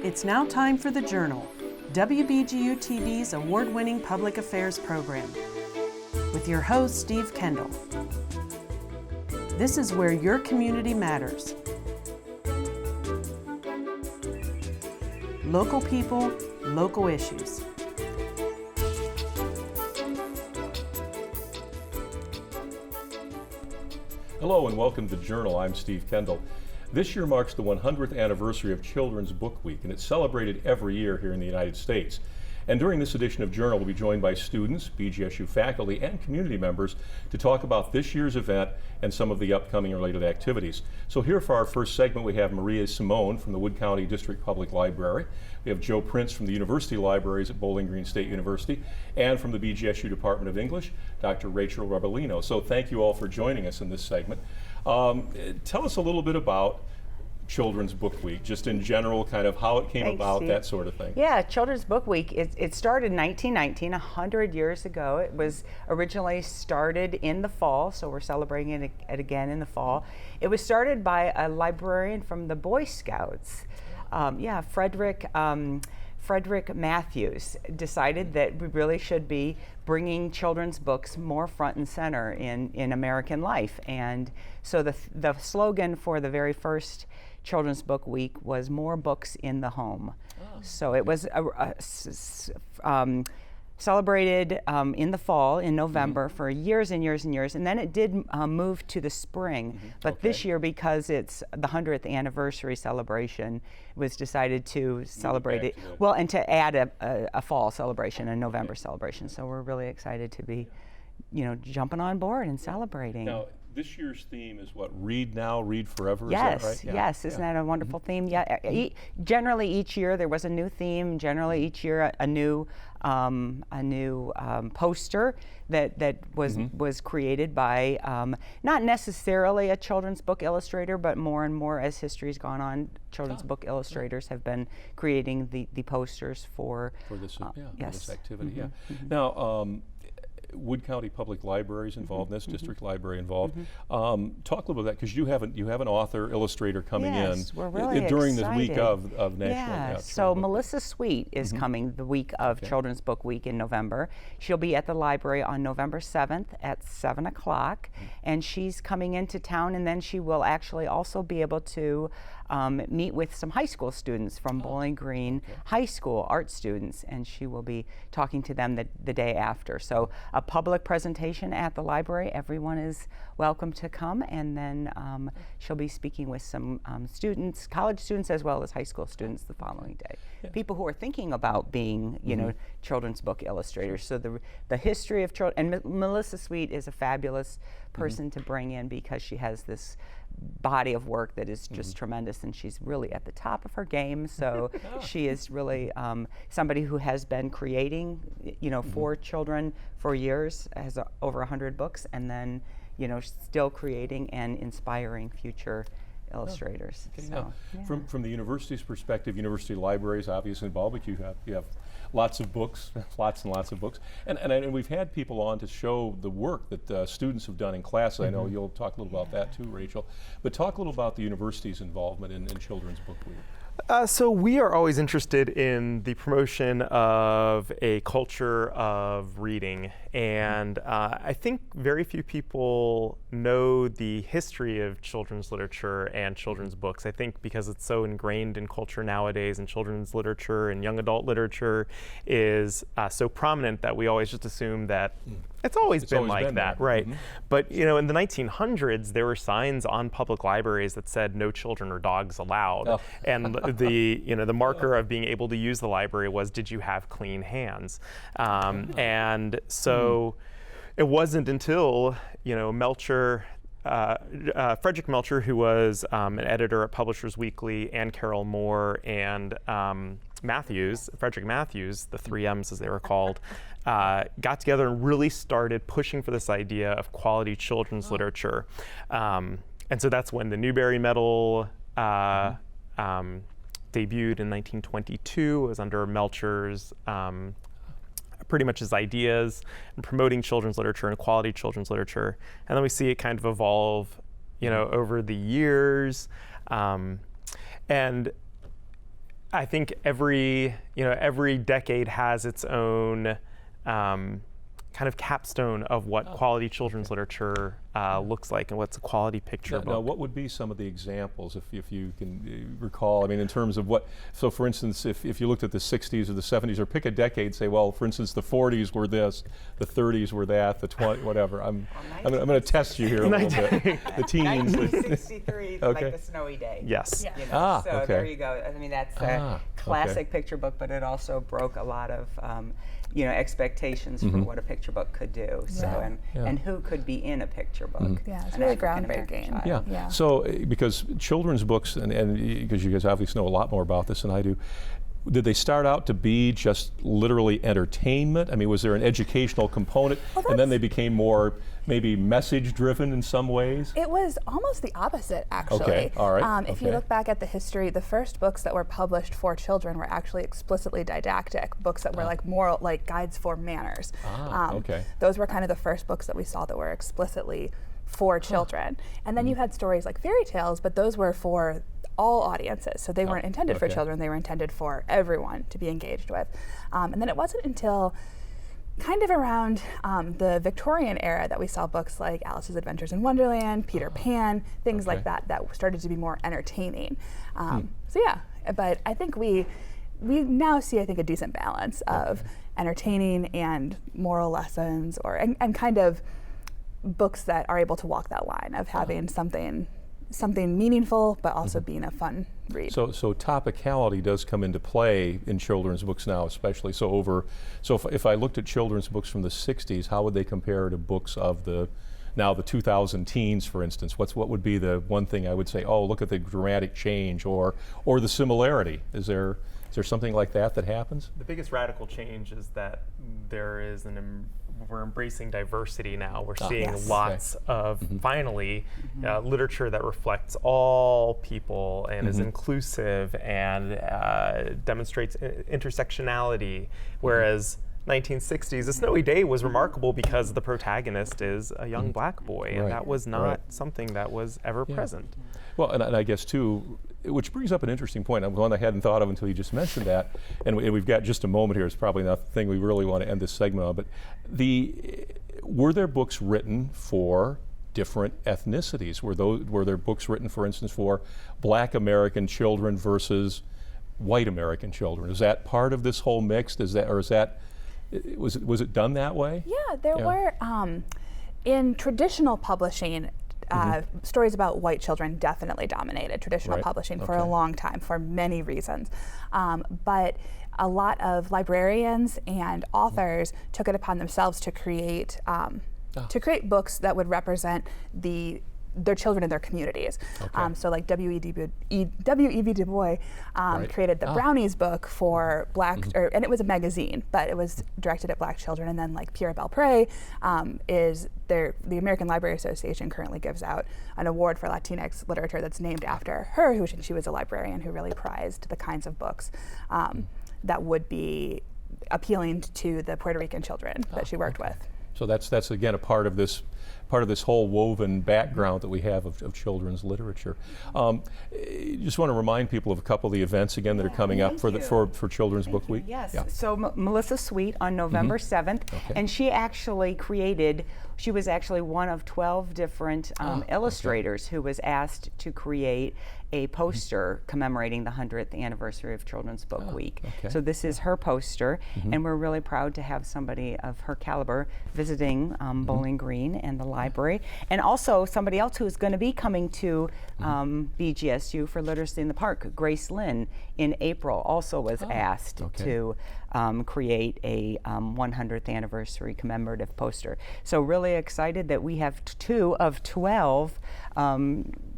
It's now time for The Journal, WBGU-TV's award-winning public affairs program, with your host, Steve Kendall. This is where your community matters. Local people, local issues. Hello and welcome to The Journal. I'm Steve Kendall. This year marks the 100th anniversary of Children's Book Week, and it's celebrated every year here in the United States. And during this edition of Journal, we'll be joined by students, BGSU faculty, and community members to talk about this year's event and some of the upcoming related activities. So here for our first segment, we have Maria Simone from the Wood County District Public Library. We have Joe Prince from the University Libraries at Bowling Green State University, and from the BGSU Department of English, Dr. Rachel Rebellino. So thank you all for joining us in this segment. Tell us a little bit about Children's Book Week, just in general, kind of how it came about, Steve. That sort of thing. Yeah, Children's Book Week, it started in 1919, 100 years ago. It was originally started in the fall, so we're celebrating it again in the fall. It was started by a librarian from the Boy Scouts. Frederick Matthews decided that we really should be bringing children's books more front and center in American life. And so the slogan for the very first Children's Book Week was "More Books in the Home." Oh. So it was celebrated in the fall, in November, for years and years and years, and then it did move to the spring. But this year, because it's the 100th anniversary celebration, it was decided to celebrate it, and to add a fall celebration, a November celebration. So we're really excited to be, jumping on board and celebrating. Now, this year's theme is what? Read now, read forever. Yes, is that right? yes. Isn't that a wonderful theme? Yeah. Generally, each year there was a new theme. Generally, each year a new poster that was created by not necessarily a children's book illustrator, but more and more as history's gone on, children's book illustrators have been creating the posters for this this activity. Now. Wood County Public Libraries involved in this, District Library involved. Talk a little bit about that, because you have an author, illustrator coming in we're really during excited. this week of National. Yeah, so Melissa Sweet is coming the week of Children's Book Week in November. She'll be at the library on November 7th at 7 o'clock, and she's coming into town, and then she will actually also be able to meet with some high school students from Bowling Green High School, art students, and she will be talking to them the day after. So a public presentation at the library. Everyone is welcome to come, and then she'll be speaking with some students, college students, as well as high school students the following day. Yeah. People who are thinking about being, children's book illustrators. So the history of children, and Melissa Sweet is a fabulous person to bring in, because she has this body of work that is just tremendous, and she's really at the top of her game. So she is really somebody who has been creating, for children for years, has over 100 books, and then, still creating and inspiring future illustrators. Okay. So, from the university's perspective, university libraries obviously involved, but you have lots of books, lots and lots of books, and we've had people on to show the work that students have done in class. I know you'll talk a little about that too, Rachel, but talk a little about the university's involvement in Children's Book Week. So we are always interested in the promotion of a culture of reading, and I think very few people know the history of children's literature and children's books. I think because it's so ingrained in culture nowadays, and children's literature and young adult literature is so prominent, that we always just assume that it's always been like that, right? But in the 1900s, there were signs on public libraries that said "No children or dogs allowed," and the marker of being able to use the library was, did you have clean hands? And so it wasn't until Melcher, Frederick Melcher, who was an editor at Publishers Weekly, and Carol Moore and Frederick Matthews, the 3 M's as they were called, got together and really started pushing for this idea of quality children's literature. And so that's when the Newbery Medal debuted in 1922. It was under Melcher's, pretty much his ideas in promoting children's literature and quality children's literature. And then we see it kind of evolve, over the years. And I think every decade has its own kind of capstone of what quality children's literature looks like and what's a quality picture book. Now, what would be some of the examples, if you can recall? I mean, in terms of what, so for instance, if you looked at the 60s or the 70s, or pick a decade, say, well, for instance, the 40s were this, the 30s were that, the 20, whatever. I'm going to test you here a little bit. The teens. 1963, Okay. like the Snowy Day. Yes. You know, so okay. there you go. I mean, that's a classic picture book, but it also broke a lot of expectations for what a picture book could do. So and who could be in a picture book. Yeah, it's really groundbreaking. Yeah. So because children's books, and because you guys obviously know a lot more about this than I do, did they start out to be just literally entertainment? I mean, was there an educational component, and then they became more maybe message-driven in some ways? It was almost the opposite, actually. Okay, all right. If you look back at the history, the first books that were published for children were actually explicitly didactic, books that were like moral, like guides for manners. Okay. Those were kind of the first books that we saw that were explicitly for children. And then you had stories like fairy tales, but those were for all audiences. So they weren't intended for children, they were intended for everyone to be engaged with. And then it wasn't until kind of around the Victorian era that we saw books like Alice's Adventures in Wonderland, Peter Pan, things like that started to be more entertaining. So yeah, but I think we now see, I think, a decent balance of entertaining and moral lessons, and kind of books that are able to walk that line of having something meaningful, but also being a fun read. So topicality does come into play in children's books now, especially. So if I looked at children's books from the 60s, how would they compare to books of the 2000 teens, for instance? What would be the one thing I would say, oh, look at the dramatic change, or the similarity? Is there something like that happens? The biggest radical change is that there is we're embracing diversity now. We're seeing lots of, finally, literature that reflects all people and is inclusive and demonstrates intersectionality, whereas 1960s, A Snowy Day was remarkable because the protagonist is a young black boy, and that was not something that was ever present. Well, and I guess too, which brings up an interesting point, one I hadn't thought of until you just mentioned that, and we've got just a moment here. It's probably not the thing we really want to end this segment on, but were there books written for different ethnicities? Were there books written, for instance, for Black American children versus white American children? Is that part of this whole mix? Was it done that way? Yeah, there were in traditional publishing. Stories about white children definitely dominated traditional publishing for a long time, for many reasons. But a lot of librarians and authors took it upon themselves to create books that would represent their children in their communities. So like W.E.B. Du Bois created the Brownies book for black, and it was a magazine, but it was directed at black children. And then like Pierre Belpré the American Library Association currently gives out an award for Latinx literature that's named after her, she was a librarian who really prized the kinds of books that would be appealing to the Puerto Rican children that she worked with. So that's again a part of this whole woven background that we have of children's literature. Just want to remind people of a couple of the events again that are coming up for Children's Book Week. Yes. So Melissa Sweet on November 7th, and she was actually one of 12 different illustrators who was asked to create a poster commemorating the 100th anniversary of Children's Book Week. So this is her poster, and we're really proud to have somebody of her caliber visiting Bowling Green and the library, and also somebody else who's going to be coming to BGSU for Literacy in the Park. Grace Lynn in April also was asked to create a 100th anniversary commemorative poster. So really excited that we have 2 of 12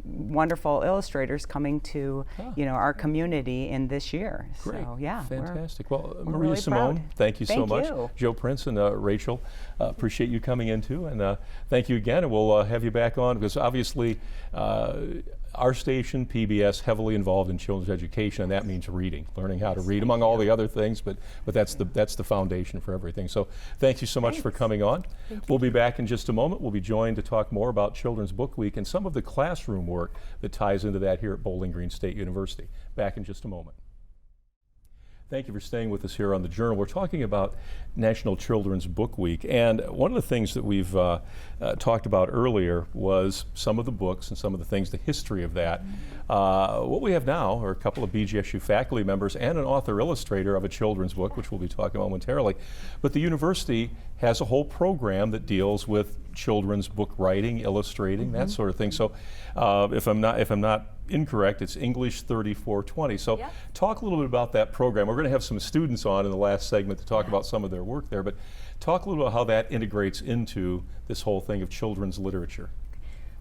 wonderful illustrators coming to our community in this year. Great. So yeah, fantastic. Well, Maria really Simone, proud. thank you so much. You. Joe Prince and Rachel, appreciate you coming in too, and thank you again. And we'll have you back on because obviously our station, PBS, heavily involved in children's education, and that means reading, learning how to read, among all the other things. But that's the foundation for everything. So thank you so much for coming on. We'll be back in just a moment. We'll be joined to talk more about Children's Book Week and some of the classroom work that ties into that here at Bowling Green State University. Back in just a moment. Thank you for staying with us here on the Journal. We're talking about National Children's Book Week, and one of the things that we've talked about earlier was some of the books and some of the things, the history of that. What we have now are a couple of BGSU faculty members and an author-illustrator of a children's book, which we'll be talking about momentarily. But the university has a whole program that deals with children's book writing, illustrating, that sort of thing. So if I'm not incorrect, it's English 3420. So talk a little bit about that program. We're going to have some students on in the last segment to talk about some of their work there, but talk a little about how that integrates into this whole thing of children's literature.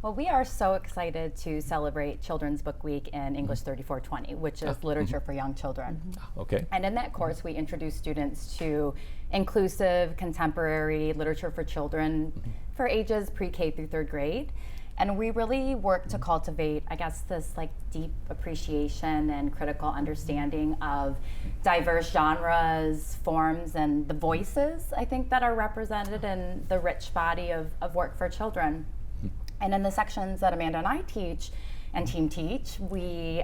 Well, we are so excited to celebrate Children's Book Week in English 3420, which is literature for young children. Okay. And in that course, we introduce students to inclusive, contemporary literature for children for ages pre-K through 3rd grade. And we really work to cultivate, I guess, this like deep appreciation and critical understanding of diverse genres, forms, and the voices, I think, that are represented in the rich body of work for children. And in the sections that Amanda and I teach and team teach, we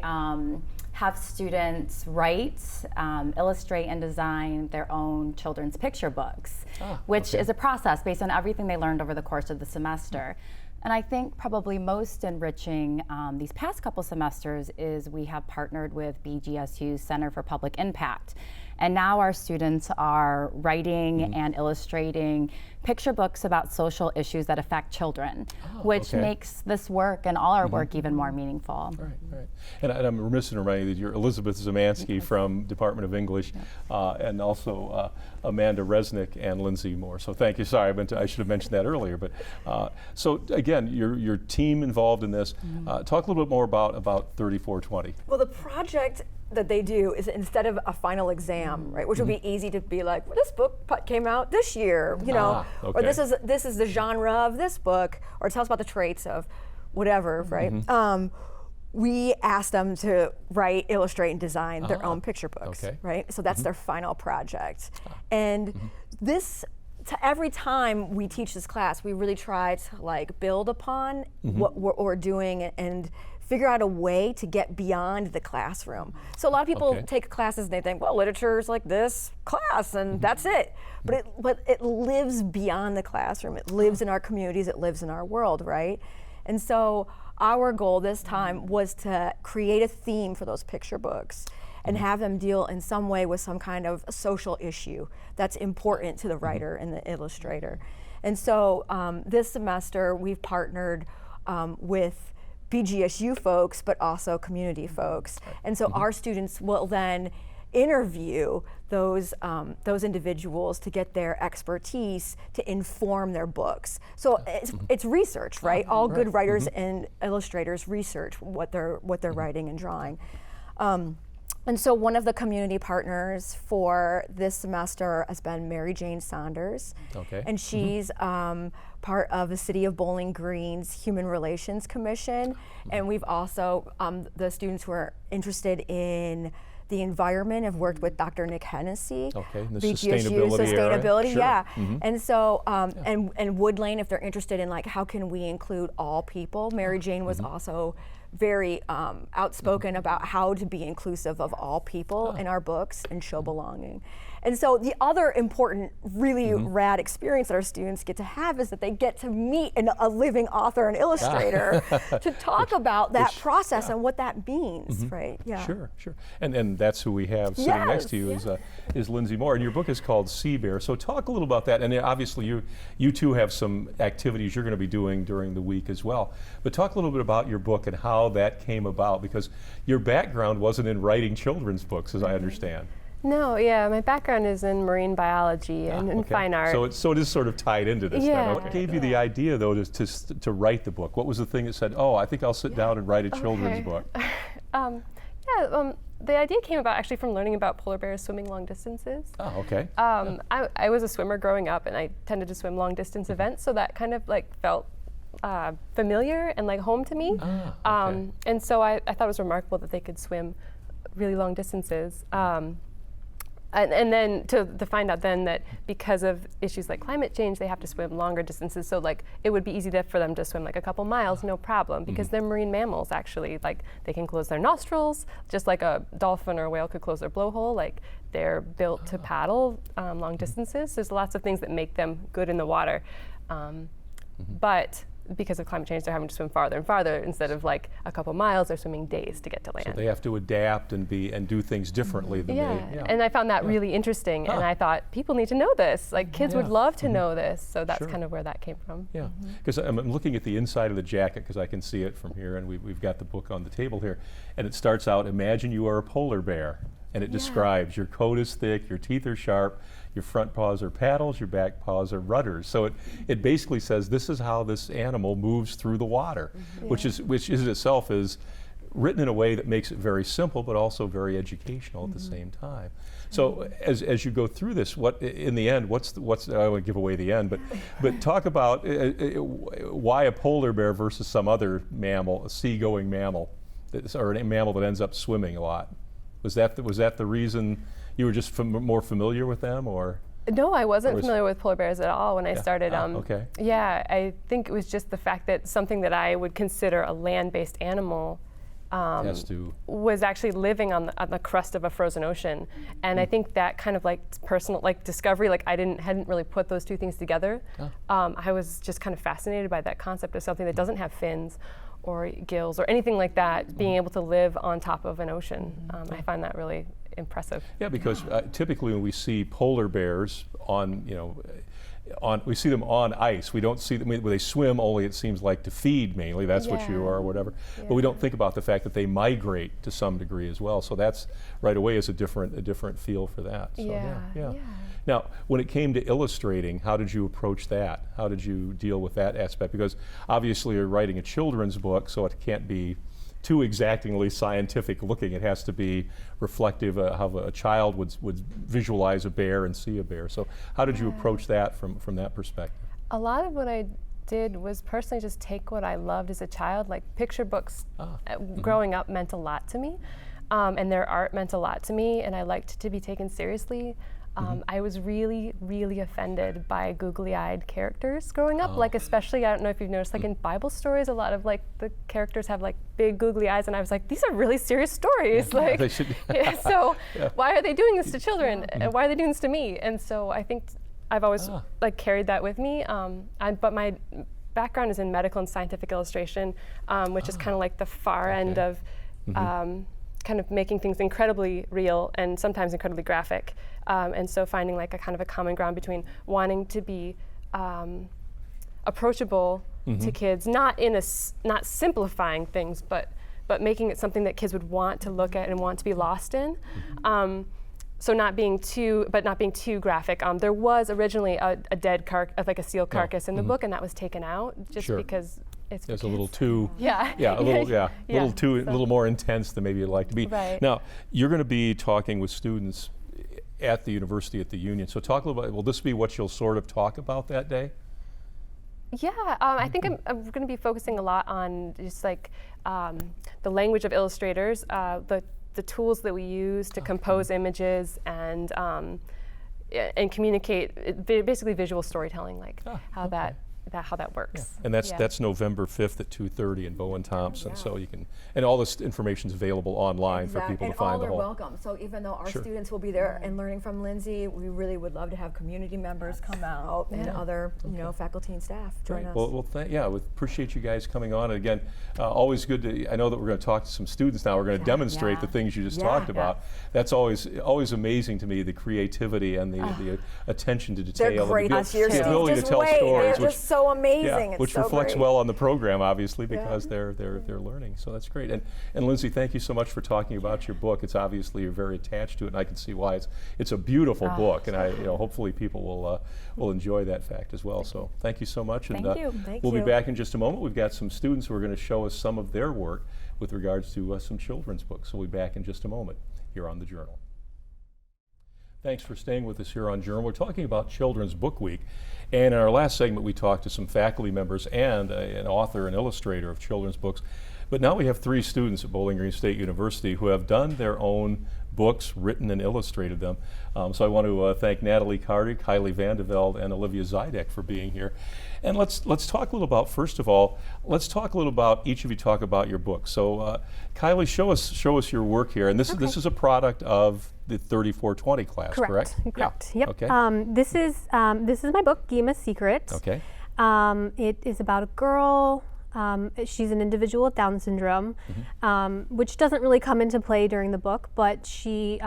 have students write, illustrate, and design their own children's picture books, which is a process based on everything they learned over the course of the semester. And I think probably most enriching these past couple semesters is we have partnered with BGSU Center for Public Impact. And now our students are writing and illustrating picture books about social issues that affect children, which makes this work and all our work even more meaningful. Right. And I'm remiss in reminding you that you're Elizabeth Zamansky from Department of English, and also Amanda Resnick and Lindsey Moore. So thank you. Sorry, I should have mentioned that earlier. But so again, your team involved in this. Talk a little bit more about 3420. Well, the project that they do is instead of a final exam, right, which would be easy to be like, well, this book came out this year, you know, or this is the genre of this book, or tell us about the traits of whatever, right? We asked them to write, illustrate, and design their own picture books, right? So that's their final project. And every time we teach this class, we really try to like build upon what we're doing and figure out a way to get beyond the classroom. So a lot of people take classes and they think, well, literature is like this class and that's it. But it lives beyond the classroom. It lives in our communities. It lives in our world, right? And so our goal this time was to create a theme for those picture books and have them deal in some way with some kind of social issue that's important to the writer and the illustrator. And so this semester we've partnered with BGSU folks, but also community folks. And so our students will then interview those individuals to get their expertise to inform their books. So it's research, right? All good writers and illustrators research what they're writing and drawing. And so one of the community partners for this semester has been Mary Jane Saunders. And she's part of the City of Bowling Green's Human Relations Commission. And we've also, the students who are interested in the environment have worked with Dr. Nick Hennessy. The BGSU sustainability, area. And so, and Wood Lane, if they're interested in like, how can we include all people? Mary Jane was also very outspoken about how to be inclusive of all people in our books and show belonging. And so the other important, really rad experience that our students get to have is that they get to meet a living author and illustrator to talk about that process and what that means, right? Yeah. Sure. And that's who we have sitting next to you is Lindsey Moore. And your book is called Sea Bear. So talk a little about that. And obviously you two have some activities you're going to be doing during the week as well. But talk a little bit about your book and how that came about, because your background wasn't in writing children's books, as I understand. No, my background is in marine biology and in fine art. So it is sort of tied into this. Yeah. What gave you the idea, though, to write the book? What was the thing that said, I think I'll sit down and write a children's book? The idea came about actually from learning about polar bears swimming long distances. I was a swimmer growing up, and I tended to swim long distance events, so that kind of like felt familiar and like home to me. And so I thought it was remarkable that they could swim really long distances. And then to find out then that because of issues like climate change, they have to swim longer distances. So like it would be easy for them to swim like a couple miles, no problem, because they're marine mammals actually. Like they can close their nostrils, just like a dolphin or a whale could close their blowhole. Like they're built to paddle long distances. There's lots of things that make them good in the water. But because of climate change, they're having to swim farther and farther. Instead of like a couple miles, they're swimming days to get to land. So they have to adapt and do things differently than they. And I found that really interesting, and I thought people need to know this. Like kids would love to know this, so that's kind of where that came from. Yeah, because I'm looking at the inside of the jacket because I can see it from here, and we've got the book on the table here, and it starts out, imagine you are a polar bear, and it describes your coat is thick, your teeth are sharp, your front paws are paddles, your back paws are rudders. So it basically says this is how this animal moves through the water, which is itself is written in a way that makes it very simple, but also very educational at the same time. So as you go through this, what in the end, what's I won't give away the end, but talk about why a polar bear versus some other mammal, a seagoing mammal, or a mammal that ends up swimming a lot. Was that the reason you were just more familiar with them, or? No, I wasn't familiar with polar bears at all when I started. Okay. Yeah, I think it was just the fact that something that I would consider a land-based animal was actually living on the crust of a frozen ocean, and I think that kind of like personal, like discovery, like I hadn't really put those two things together. I was just kind of fascinated by that concept of something that doesn't have fins or gills or anything like that, being able to live on top of an ocean. I find that really impressive. Yeah, because typically when we see polar bears we see them on ice. We don't see them when they swim only, it seems like, to feed mainly. That's what you are or whatever. But we don't think about the fact that they migrate to some degree as well. So that's right away is a different feel for that. So, yeah. Now, when it came to illustrating, how did you approach that? How did you deal with that aspect? Because obviously you're writing a children's book, so it can't be too exactingly scientific looking. It has to be reflective of how a child would visualize a bear and see a bear. So how did you approach that from that perspective? A lot of what I did was personally just take what I loved as a child. Like picture books growing up meant a lot to me, and their art meant a lot to me, and I liked to be taken seriously. I was really, really offended by googly-eyed characters growing up. Like especially, I don't know if you've noticed, like in Bible stories, a lot of like the characters have like big googly eyes, and I was like, these are really serious stories. Like, they should. So why are they doing this to children? And why are they doing this to me? And so I think I've always like carried that with me. But my background is in medical and scientific illustration, which is kind of like the far end of kind of making things incredibly real and sometimes incredibly graphic. And so finding like a kind of a common ground between wanting to be approachable to kids, not simplifying things, but making it something that kids would want to look at and want to be lost in. So not being too graphic. There was originally a dead like a seal carcass in the book, and that was taken out just because it's a little too a little more intense than maybe you'd like to be. Right. Now you're going to be talking with students at the university at the Union. So talk a little bit. Will this be what you'll sort of talk about that day? Yeah, I think I'm going to be focusing a lot on just like the language of illustrators, the tools that we use to compose images and communicate, basically visual storytelling, like how that works. And that's November 5th at 2:30 in Bowen Thompson. So you can, and all this information is available online for people to find. And all are welcome. So even though our students will be there and learning from Lindsey, we really would love to have community members come out and other faculty and staff join us. Well, we appreciate you guys coming on. And again, always good to. I know that we're going to talk to some students now. We're going to demonstrate the things you just talked about. That's always amazing to me, the creativity and the attention to detail. They're great. The ability to tell stories. They're just so amazing. Which reflects well on the program, obviously, because they're learning. So that's great. And Lindsey, thank you so much for talking about your book. It's obviously you're very attached to it, and I can see why. It's a beautiful book, and hopefully people will enjoy that fact as well. So thank you so much. Thank you. We'll be back in just a moment. We've got some students who are going to show us some of their work with regards to some children's books. So we'll be back in just a moment here on The Journal. Thanks for staying with us here on Journal. We're talking about Children's Book Week. And in our last segment, we talked to some faculty members and an author and illustrator of children's books. But now we have 3 students at Bowling Green State University who have done their own books, written and illustrated them. So I want to thank Natalie Carty, Kylie Vandevelde, and Olivia Zidek for being here. And let's talk a little about, first of all, let's talk a little about, each of you talk about your book. So Kylie, show us your work here. And this is a product of the 3420 class, correct? Correct. Yeah. Yep. Okay. This is my book, Gima's Secret. Okay. It is about a girl. She's an individual with Down syndrome, which doesn't really come into play during the book, but she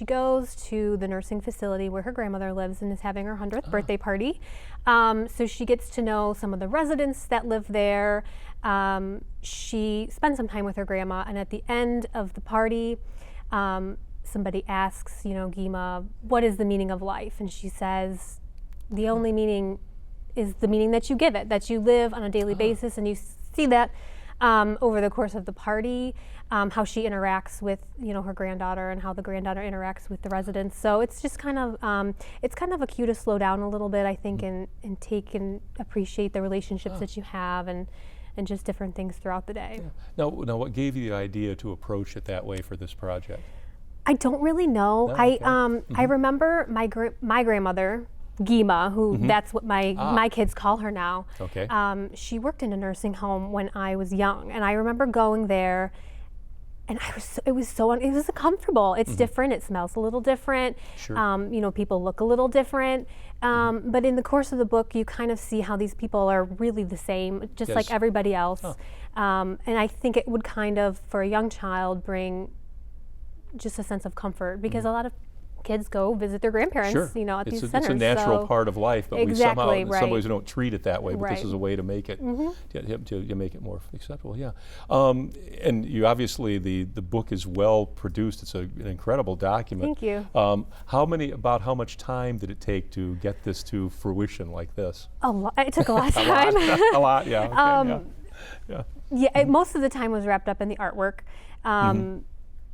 goes to the nursing facility where her grandmother lives and is having her 100th birthday party. So she gets to know some of the residents that live there. She spends some time with her grandma, and at the end of the party, somebody asks, Gima, what is the meaning of life? And she says, the only meaning is the meaning that you give it, that you live on a daily basis, and you see that over the course of the party, how she interacts with her granddaughter and how the granddaughter interacts with the residents. So it's just kind of a cue to slow down a little bit, I think, and take and appreciate the relationships that you have and just different things throughout the day. Yeah. Now, what gave you the idea to approach it that way for this project? I don't really know. I remember my grandmother, Gima, who that's what my kids call her now. Okay. She worked in a nursing home when I was young, and I remember going there, and it was uncomfortable. It's different. It smells a little different. Sure. People look a little different. But in the course of the book, you kind of see how these people are really the same, just like everybody else. And I think it would kind of, for a young child, bring just a sense of comfort, because a lot of kids go visit their grandparents, at these centers. It's a natural part of life, but exactly, in some ways we don't treat it that way, but this is a way to make it to make it more acceptable. Yeah. And you obviously, the book is well produced. It's an incredible document. Thank you. How much time did it take to get this to fruition like this? A lot. It took a lot of time. A lot, yeah. Okay, yeah. Most of the time was wrapped up in the artwork.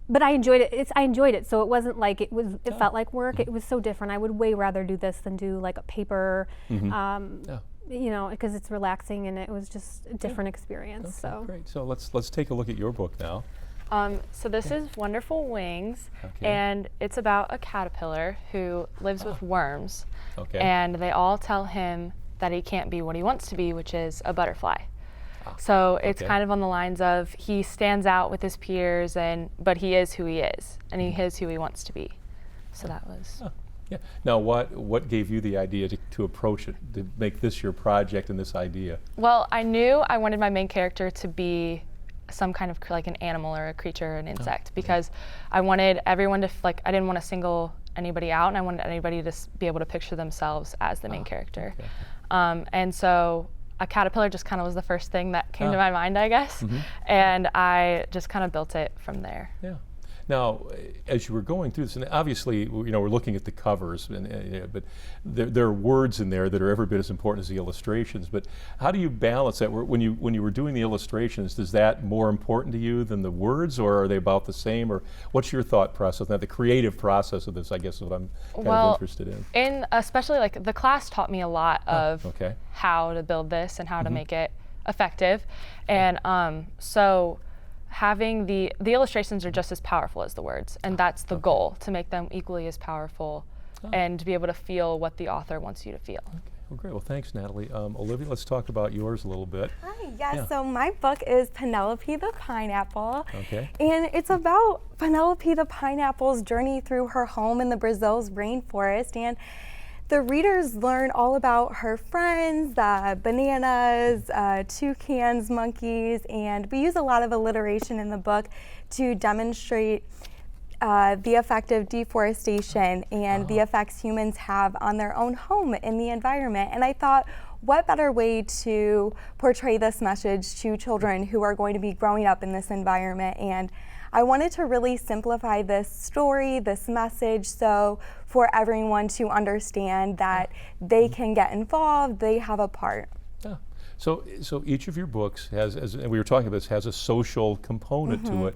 But I enjoyed it. I enjoyed it, so it wasn't like it felt like work. It was so different. I would way rather do this than do like a paper, because it's relaxing, and it was just a different experience. Okay, so great. So let's take a look at your book now. So this is Wonderful Wings, and it's about a caterpillar who lives with worms, and they all tell him that he can't be what he wants to be, which is a butterfly. So it's kind of on the lines of he stands out with his peers, but he is who he is, and he is who he wants to be. So that was. Yeah. Now, what gave you the idea to approach it, to make this your project and this idea? Well, I knew I wanted my main character to be some kind of like an animal or a creature, an insect, because I wanted everyone to I didn't want to single anybody out, and I wanted anybody to be able to picture themselves as the main character. And so a caterpillar just kind of was the first thing that came to my mind, I guess, and I just kind of built it from there. Yeah. Now, as you were going through this, and obviously, we're looking at the covers, but there are words in there that are every bit as important as the illustrations. But how do you balance that? When you were doing the illustrations, is that more important to you than the words, or are they about the same? Or what's your thought process? Now, the creative process of this, I guess, is what I'm kind of interested in. Especially like the class taught me a lot of how to build this and how to make it effective, and so. Having the illustrations are just as powerful as the words, and that's the goal, to make them equally as powerful and to be able to feel what the author wants you to feel. Okay. Well, great. Well, thanks, Natalie. Olivia, let's talk about yours a little bit. Hi, yes, so my book is Penelope the Pineapple. Okay. And it's about Penelope the Pineapple's journey through her home in the Brazil's rainforest, and the readers learn all about her friends, bananas, toucans, monkeys, and we use a lot of alliteration in the book to demonstrate the effect of deforestation and the effects humans have on their own home in the environment. And I thought, what better way to portray this message to children who are going to be growing up in this environment? And I wanted to really simplify this story, this message, so for everyone to understand that they can get involved, they have a part. Yeah. So each of your books has, and we were talking about this, has a social component to it,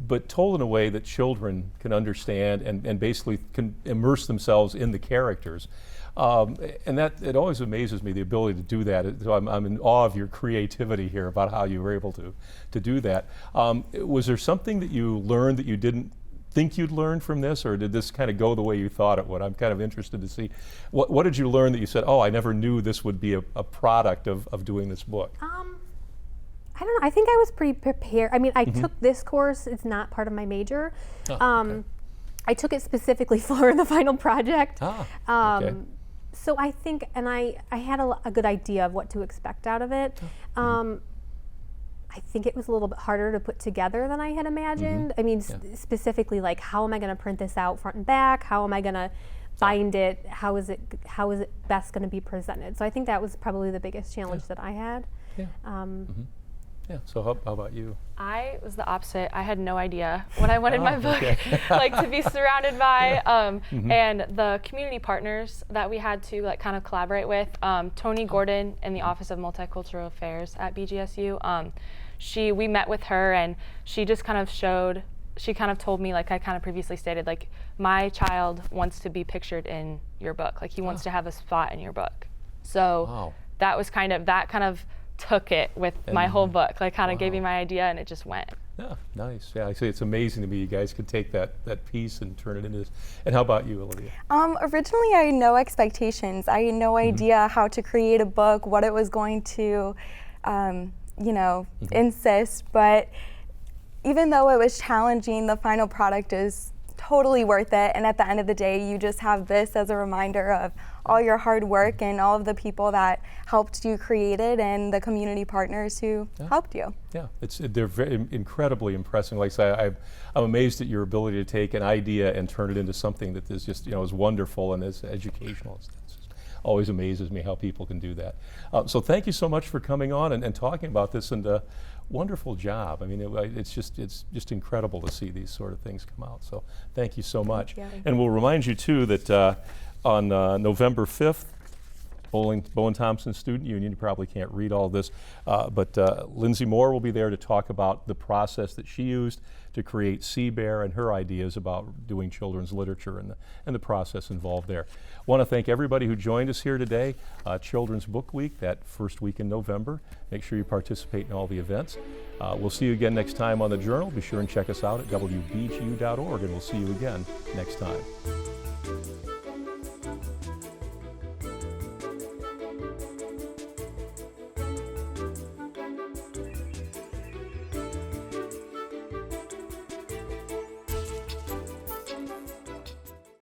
but told in a way that children can understand and basically can immerse themselves in the characters. And that, it always amazes me, the ability to do that. So I'm in awe of your creativity here about how you were able to do that. Was there something that you learned that you didn't think you'd learn from this, or did this kind of go the way you thought it would? I'm kind of interested to see. What did you learn that you said, oh, I never knew this would be a product of doing this book? I don't know. I think I was pretty prepared. I mean, I took this course. It's not part of my major. Okay. I took it specifically for the final project. Okay. So I think, and I had a good idea of what to expect out of it. I think it was a little bit harder to put together than I had imagined. I mean, specifically, like, how am I going to print this out front and back? How am I going to bind it? How is it best going to be presented? So I think that was probably the biggest challenge that I had. Yeah. Yeah. So how about you? I was the opposite. I had no idea what I wanted my book like to be surrounded by, and the community partners that we had to like kind of collaborate with. Tony Gordon in the Office of Multicultural Affairs at BGSU. We met with her, and she just kind of showed. She kind of told me, like I kind of previously stated, like my child wants to be pictured in your book. Like he wants to have a spot in your book. So that was kind of took it with my whole book, like kind of gave me my idea, and it just went. Yeah, nice. Yeah, I say it's amazing to me you guys could take that piece and turn it into this. And how about you, Olivia? Originally, I had no expectations. I had no idea how to create a book, what it was going to, insist. But even though it was challenging, the final product is totally worth it. And at the end of the day, you just have this as a reminder of all your hard work and all of the people that helped you create it and the community partners who helped you. Yeah, they're very incredibly impressive. Like I say, I'm amazed at your ability to take an idea and turn it into something that is just, is wonderful and is educational. It always amazes me how people can do that. So thank you so much for coming on and talking about this, and wonderful job. I mean, it's just incredible to see these sort of things come out. So thank you so much. And we'll remind you too that on November 5th, Bowen-Thompson Student Union, you probably can't read all this, but Lindsey Moore will be there to talk about the process that she used to create Sea Bear and her ideas about doing children's literature and the process involved there. Want to thank everybody who joined us here today. Children's Book Week, that first week in November. Make sure you participate in all the events. We'll see you again next time on The Journal. Be sure and check us out at WBGU.org, and we'll see you again next time.